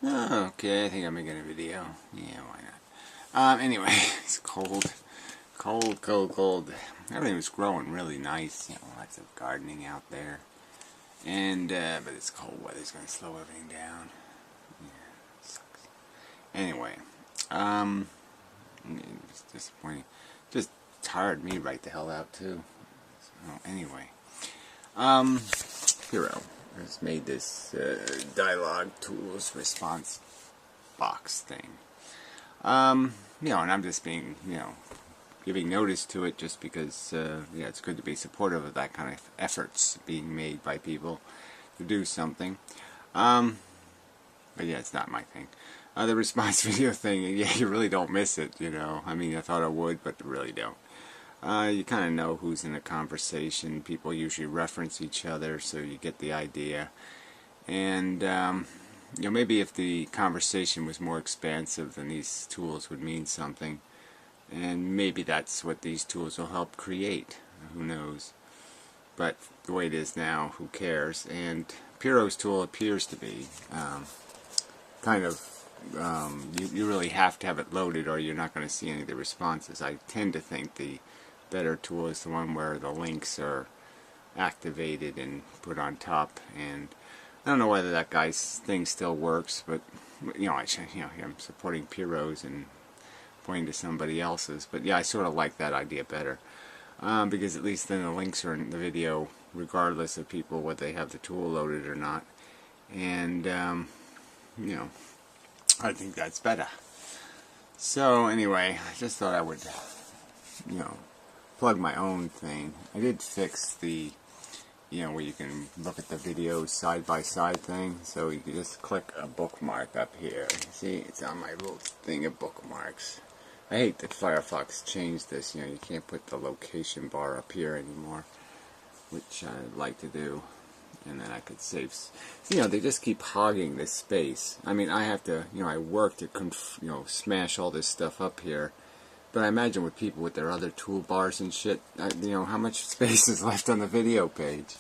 Okay, I think I'm making a video. Yeah, why not? Anyway, it's cold. Cold, cold, cold. Everything was growing really nice. You know, lots of gardening out there. And, but this cold weather's going to slow everything down. Yeah, it sucks. Anyway, it's disappointing. Just tired me right the hell out, too. So, anyway. Hero has made this dialogue tools response box thing. You know, and I'm just being, you know, giving notice to it just because, yeah, it's good to be supportive of that kind of efforts being made by people to do something. But yeah, it's not my thing. The response video thing, yeah, you really don't miss it, you know. I mean, I thought I would, but really don't. You kind of know who's in a conversation. People usually reference each other, so you get the idea. And, you know, maybe if the conversation was more expansive, then these tools would mean something. And maybe that's what these tools will help create. Who knows? But the way it is now, who cares? And Piro's tool appears to be kind of, you really have to have it loaded or you're not going to see any of the responses. I tend to think the better tool is the one where the links are activated and put on top. And I don't know whether that guy's thing still works, but you know, I'm supporting Piro's and pointing to somebody else's. But yeah, I sort of like that idea better because at least then the links are in the video, regardless of people whether they have the tool loaded or not. And you know, I think that's better. So anyway, I just thought I would, you know, plug my own thing. I did fix the, you know, where you can look at the videos side by side thing. So you can just click a bookmark up here. See, it's on my little thing of bookmarks. I hate that Firefox changed this. You know, you can't put the location bar up here anymore, which I'd like to do. And then I could save. You know, they just keep hogging this space. I mean, I have to, you know, I work to, you know, smash all this stuff up here. But I imagine with people with their other toolbars and shit, you know, how much space is left on the video page?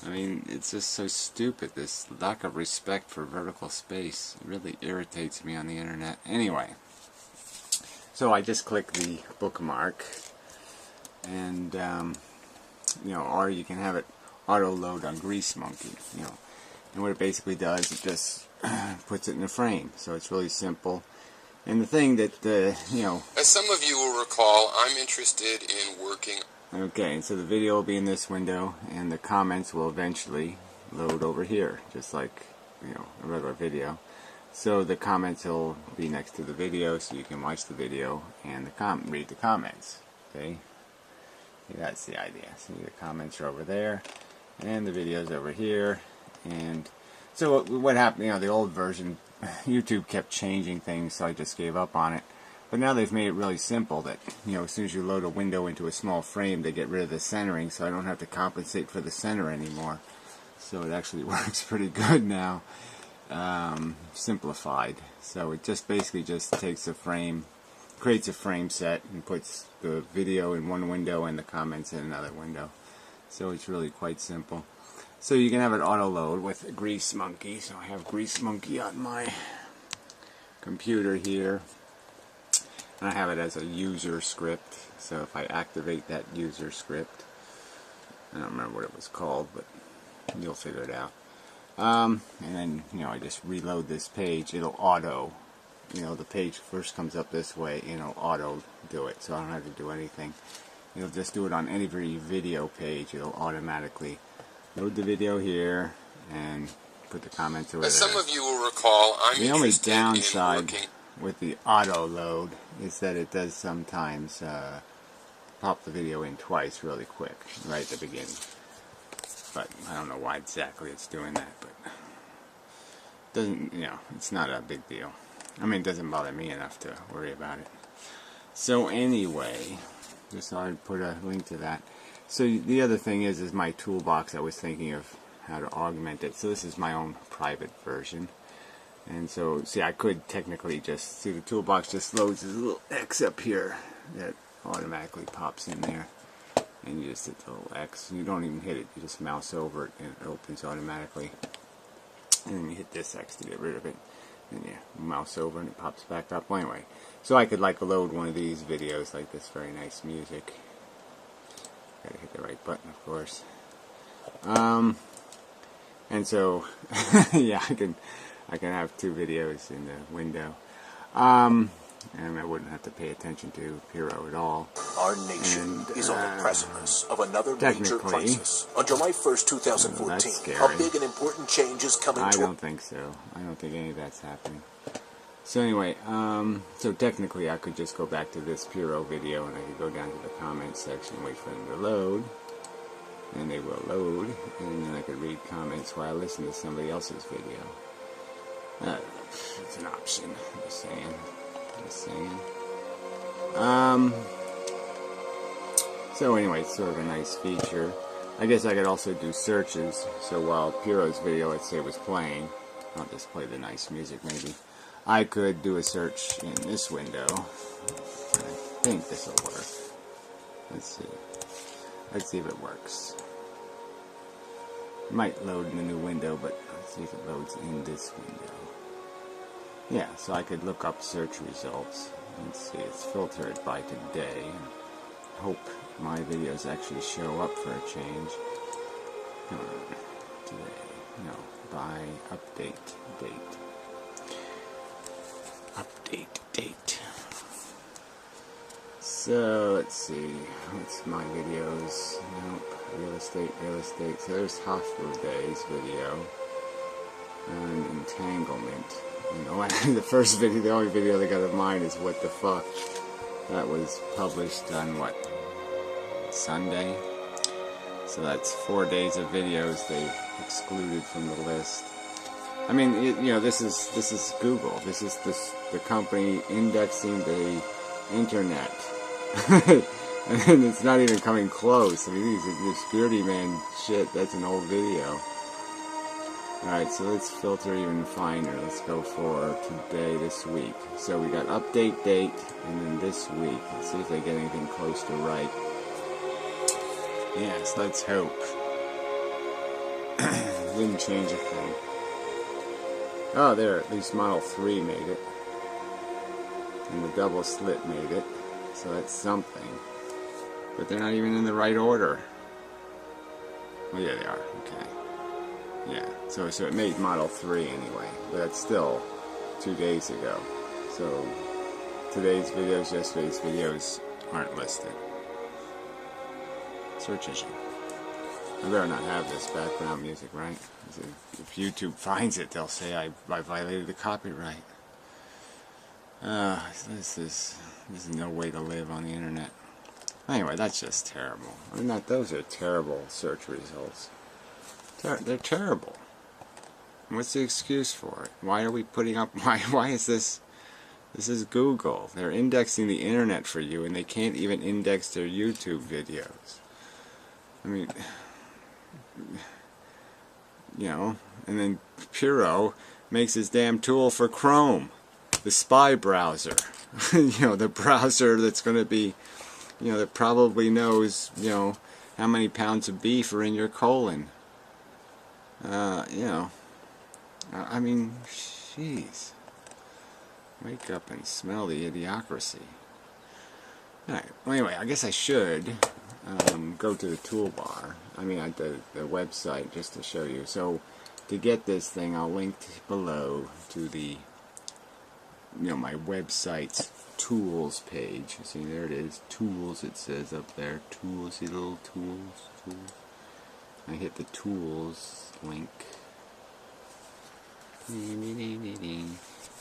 I mean, it's just so stupid, this lack of respect for vertical space. It really irritates me on the internet. Anyway, so I just click the bookmark, and, you know, or you can have it auto-load on Grease Monkey, you know. And what it basically does, it just puts it in a frame. So it's really simple. And the thing that, you know... As some of you will recall, I'm interested in working... Okay, so the video will be in this window, and the comments will eventually load over here, just like, you know, a regular video. So the comments will be next to the video, so you can watch the video and read the comments, okay? That's the idea. So the comments are over there, and the video's over here, and... So what happened, you know, the old version, YouTube kept changing things, so I just gave up on it. But now they've made it really simple that, you know, as soon as you load a window into a small frame, they get rid of the centering, so I don't have to compensate for the center anymore. So it actually works pretty good now, simplified. So it just basically just takes a frame, creates a frame set, and puts the video in one window and the comments in another window. So it's really quite simple. So you can have it auto-load with Grease Monkey. So I have Grease Monkey on my computer here. And I have it as a user script. So if I activate that user script, I don't remember what it was called, but you'll figure it out. And then, you know, I just reload this page. It'll auto, you know, the page first comes up this way, and it'll auto do it. So I don't have to do anything. It'll just do it on any video page. It'll automatically load the video here and put the comments over there. As some of you will recall, I'm the only interested downside in working... with the auto load is that it does sometimes pop the video in twice really quick right at the beginning. But I don't know why exactly it's doing that, but doesn't, you know, it's not a big deal. I mean, it doesn't bother me enough to worry about it. So anyway, just thought I'd put a link to that. So the other thing is my toolbox. I was thinking of how to augment it. So this is my own private version. And so, see, I could technically just, see the toolbox just loads this little X up here that automatically pops in there. And you just hit the little X. You don't even hit it. You just mouse over it and it opens automatically. And then you hit this X to get rid of it. and you mouse over and it pops back up. Well, anyway, so I could like load one of these videos like this very nice music. Gotta hit the right button, of course. And so yeah, I can have two videos in the window. And I wouldn't have to pay attention to Piro at all. Our nation is on the precipice of another major crisis. On July 1st, 2014, a big and important change is coming to... I don't think so. I don't think any of that's happening. So anyway, so technically I could just go back to this Piro video and I could go down to the comments section, wait for them to load. And they will load, and then I could read comments while I listen to somebody else's video. It's an option, I'm just saying. So anyway, it's sort of a nice feature. I guess I could also do searches, so while Piro's video, let's say, was playing, I'll just play the nice music maybe, I could do a search in this window. I think this will work. Let's see if it works. It might load in a new window, but let's see if it loads in this window. Yeah, so I could look up search results. Let's see, it's filtered by today. Hope my videos actually show up for a change. Today, no, by update date. Update date. So let's see, what's my videos? Nope, real estate. So there's Hospital Days video and entanglement. The first video, the only video they got of mine is What the Fuck. That was published on what? Sunday. So that's 4 days of videos they excluded from the list. I mean, you know, this is Google. This is the company indexing the internet. And it's not even coming close. I mean, this Beardy Man shit, that's an old video. Alright, so let's filter even finer. Let's go for today, this week. So we got update date, and then this week. Let's see if they get anything close to right. Yes, let's hope. Didn't change a thing. Oh, there, at least Model 3 made it. And the double slit made it. So that's something. But they're not even in the right order. Well, yeah, they are. Okay. Yeah, so it made Model 3 anyway, but that's still 2 days ago. So today's videos, yesterday's videos aren't listed. Search engine. I better not have this background music, right? If YouTube finds it, they'll say I violated the copyright. This is no way to live on the internet. Anyway, that's just terrible. I mean, those are terrible search results. They're terrible. What's the excuse for it? Why are we putting up... Why is this... This is Google. They're indexing the internet for you, and they can't even index their YouTube videos. I mean... You know, and then Piro makes his damn tool for Chrome. The spy browser. You know, the browser that's going to be... You know, that probably knows, you know, how many pounds of beef are in your colon. You know, I mean, jeez. Wake up and smell the idiocracy. Alright, well anyway, I guess I should go to the toolbar. I mean, at the website, just to show you. So, to get this thing, I'll link below to the, you know, my website's tools page. See, there it is. Tools, it says up there. Tools, see little tools. I hit the tools link.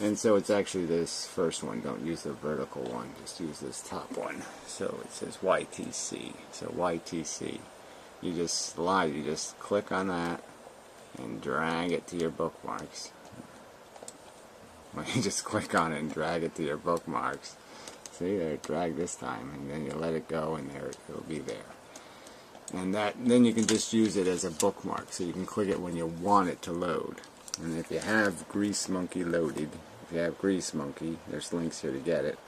And so it's actually this first one. Don't use the vertical one. Just use this top one. So it says YTC. So YTC. You just click on that and drag it to your bookmarks. Well, you just click on it and drag it to your bookmarks. See, there, drag this time, and then you let it go, and there it'll be there. And then you can just use it as a bookmark, so you can click it when you want it to load. And if you have Grease Monkey loaded, if you have Grease Monkey, there's links here to get it,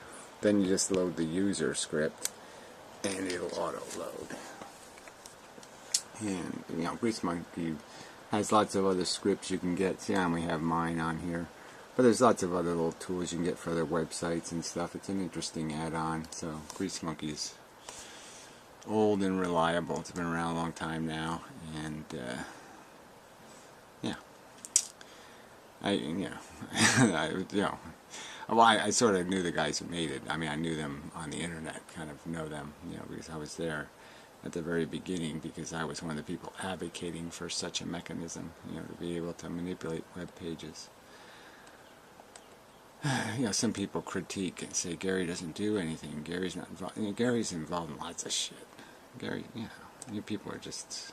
then you just load the user script, and it'll auto-load. And, you know, Grease Monkey has lots of other scripts you can get. See, I only have mine on here. But there's lots of other little tools you can get for other websites and stuff. It's an interesting add-on. So Grease Monkey's old and reliable. It's been around a long time now, and yeah, well, I sort of knew the guys who made it. I mean, I knew them on the internet, kind of know them, because I was there at the very beginning, because I was one of the people advocating for such a mechanism, to be able to manipulate web pages. Some people critique and say Gary doesn't do anything. Gary's not involved. Gary's involved in lots of shit. Gary, people just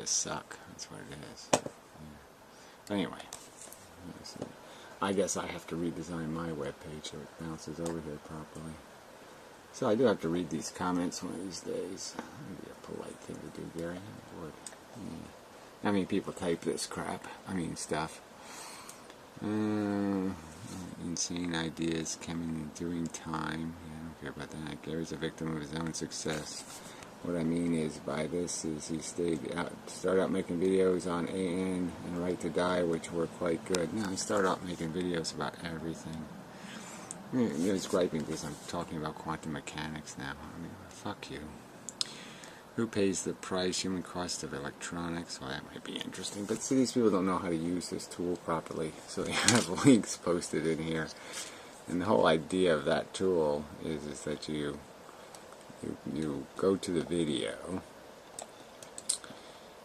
suck. That's what it is. Yeah. But anyway, so I guess I have to redesign my web page so it bounces over here properly. So I do have to read these comments one of these days. That'd be a polite thing to do, Gary. It would. Yeah. How many people type this crap? Stuff. Insane ideas coming during time. I don't care about that. Gary's a victim of his own success. What I mean is by this is he started out making videos on AN and Right to Die, which were quite good. Now he started out making videos about everything. He's griping because I'm talking about quantum mechanics now. Fuck you. Who pays the price? Human cost of electronics. Well, that might be interesting. But see, these people don't know how to use this tool properly. So they have links posted in here. And the whole idea of that tool is that you go to the video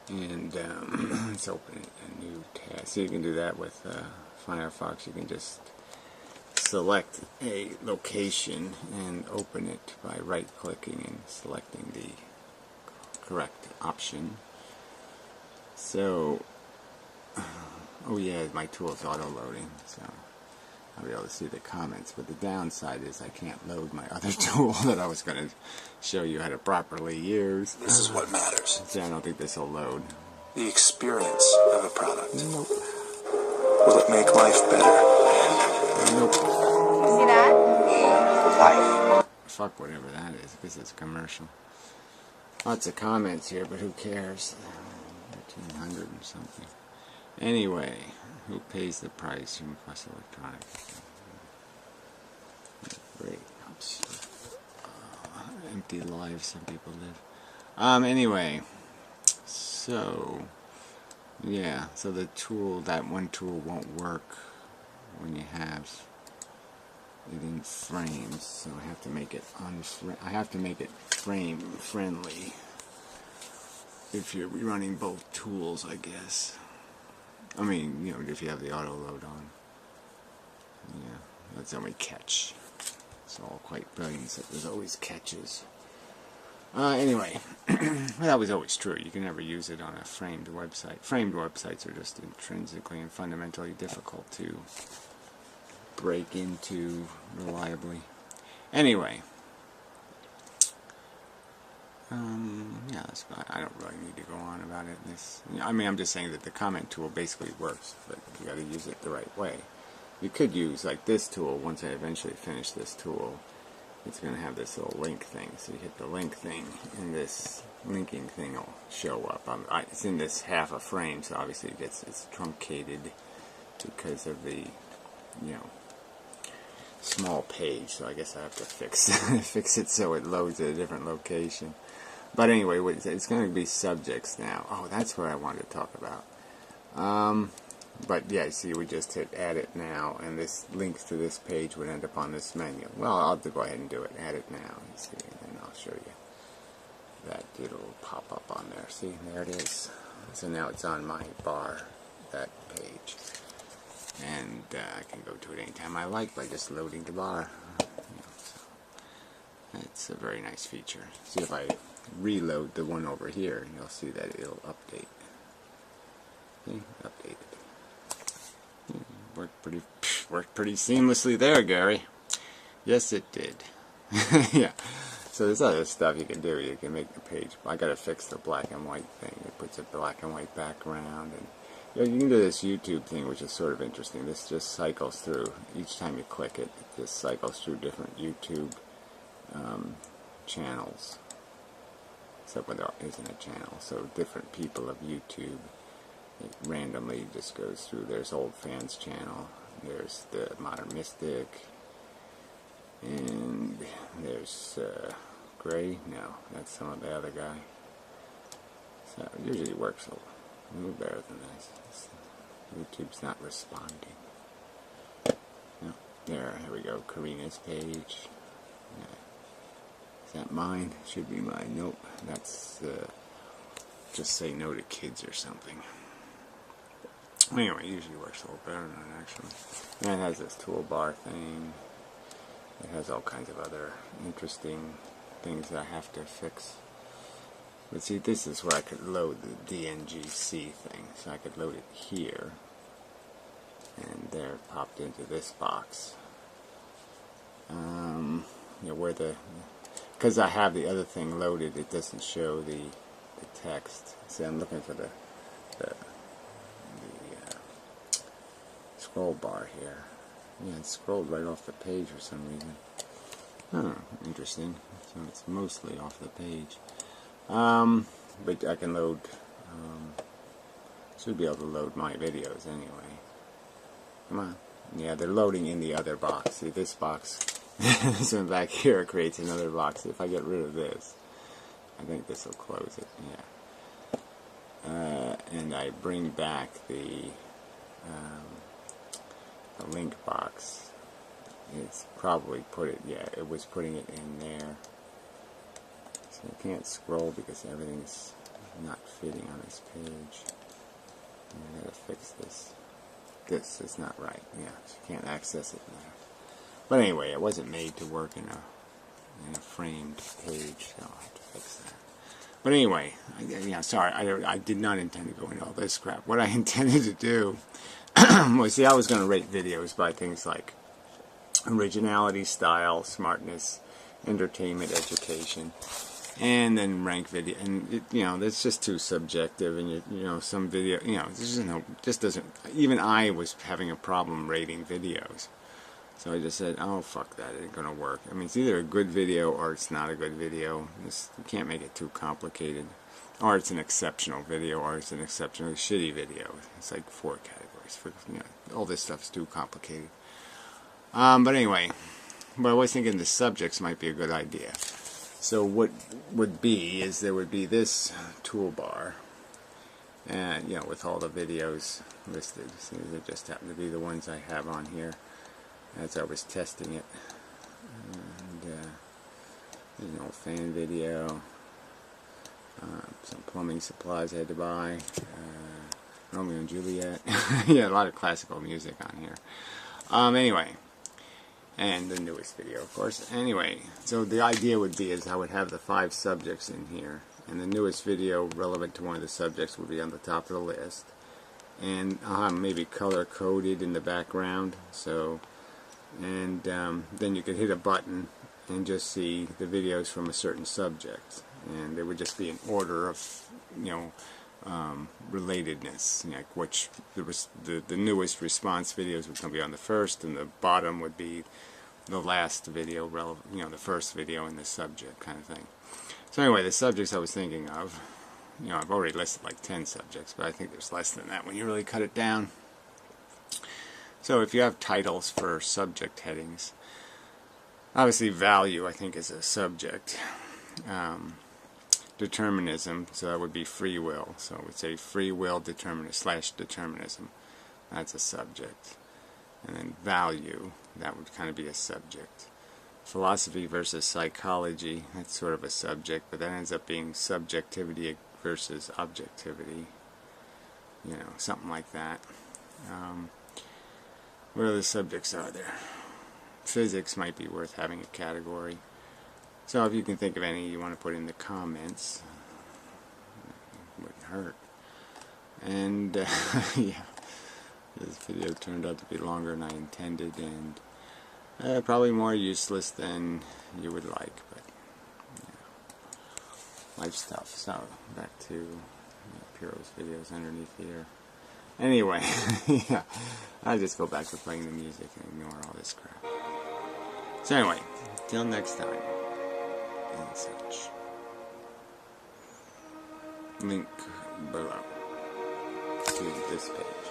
and let's open a new tab. So you can do that with Firefox. You can just select a location and open it by right-clicking and selecting the correct option. So, oh yeah, my tool is auto-loading, so I'll be able to see the comments. But the downside is I can't load my other tool that I was going to show you how to properly use. This is what matters. See, I don't think this will load. The experience of a product. Nope. Will it make life better? Nope. See that? Life. Fuck whatever that is, because it's a commercial. Lots of comments here, but who cares? 1,300 and something. Anyway, who pays the price from cost electronics? Great. Empty lives some people live. Anyway, so yeah, so the tool, that one tool won't work when you have it in frames, so I have to make it frame friendly if you're running both tools, I guess. If you have the auto load on. Yeah, that's the only catch. It's all quite brilliant that there's always catches. Anyway, that was always true. You can never use it on a framed website. Framed websites are just intrinsically and fundamentally difficult to break into reliably. Anyway, yeah, that's fine. I don't really need to go on about it. I'm just saying that the comment tool basically works, but you got to use it the right way. You could use like this tool. Once I eventually finish this tool, it's going to have this little link thing. So you hit the link thing, and this linking thing will show up. It's in this half a frame, so obviously it's truncated because of the small page. So I guess I have to fix it so it loads at a different location. But anyway, it's going to be subjects now. Oh, that's what I wanted to talk about. But yeah, see, we just hit add it now, and this links to this page would end up on this menu. Well, I'll have to go ahead and do it. Add it now. You see, and then I'll show you that it'll pop up on there. See, there it is. So now it's on my bar, that page. And I can go to it anytime I like by just loading the bar. So it's a very nice feature. See, if I reload the one over here, you'll see that it'll update. See, updated. Worked pretty seamlessly there, Gary. Yes, it did. Yeah. So there's other stuff you can do. You can make the page. I gotta fix the black and white thing. It puts a black and white background, and you can do this YouTube thing, which is sort of interesting. This just cycles through. Each time you click it, it just cycles through different YouTube channels. Except when there isn't a channel. So different people of YouTube. It randomly just goes through. There's Old Fans channel, there's the Modern Mystic, and there's Gray. No, that's some of the other guy. So it usually works a little better than this. YouTube's not responding. No, here we go. Karina's page. Yeah. Is that mine? Should be mine. Nope. That's just say no to kids or something. Anyway, it usually works a little better than that, actually. And it has this toolbar thing. It has all kinds of other interesting things that I have to fix. But see, this is where I could load the DNGC thing. So I could load it here. And there, it popped into this box. You know, where because I have the other thing loaded, it doesn't show the text. See, I'm looking for the scroll bar here. Yeah, it scrolled right off the page for some reason. Oh, interesting. So it's mostly off the page. But I can load, should be able to load my videos anyway. Come on. Yeah, they're loading in the other box. See, this box, this one back here creates another box. If I get rid of this, I think this will close it. Yeah. And I bring back the link box. It's probably it was putting it in there. So I can't scroll because everything's not fitting on this page. I gotta fix this. This is not right. Yeah, so you can't access it there. But anyway, it wasn't made to work in a framed page, so I'll have to fix that. But anyway, sorry, I did not intend to go into all this crap. What I intended to do was, see, I was going to rate videos by things like originality, style, smartness, entertainment, education, and then rank video. And that's just too subjective. And some video, just doesn't. Even I was having a problem rating videos. So I just said, oh, fuck that, it ain't going to work. I mean, it's either a good video or it's not a good video. You can't make it too complicated. Or it's an exceptional video or it's an exceptionally shitty video. It's like 4 categories. All this stuff is too complicated. But anyway, but I was thinking the subjects might be a good idea. So what would be is there would be this toolbar. And, with all the videos listed. So they just happen to be the ones I have on here as I was testing it. And there's an old fan video, some plumbing supplies I had to buy, Romeo and Juliet. Yeah, a lot of classical music on here. Anyway, and the newest video, of course. Anyway, so the idea would be is I would have the 5 subjects in here, and the newest video relevant to one of the subjects would be on the top of the list, and I'll have maybe color coded in the background. So. And then you could hit a button and just see the videos from a certain subject, and they would just be in order of relatedness, like which the newest response videos would be on the first, and the bottom would be the last video relevant, the first video in the subject kind of thing. So anyway, the subjects I was thinking of, I've already listed like 10 subjects, but I think there's less than that when you really cut it down. So if you have titles for subject headings, obviously value I think is a subject. Determinism, so that would be free will. So I would say free will /determinism. That's a subject. And then value, that would kind of be a subject. Philosophy versus psychology, that's sort of a subject, but that ends up being subjectivity versus objectivity. Something like that. What other subjects are there? Physics might be worth having a category. So if you can think of any you want to put in the comments, it wouldn't hurt. And yeah, this video turned out to be longer than I intended, and probably more useless than you would like, but life stuff. So back to Piro's videos underneath here. Anyway, yeah, I'll just go back to playing the music and ignore all this crap. So anyway, till next time, and such. Link below to this page.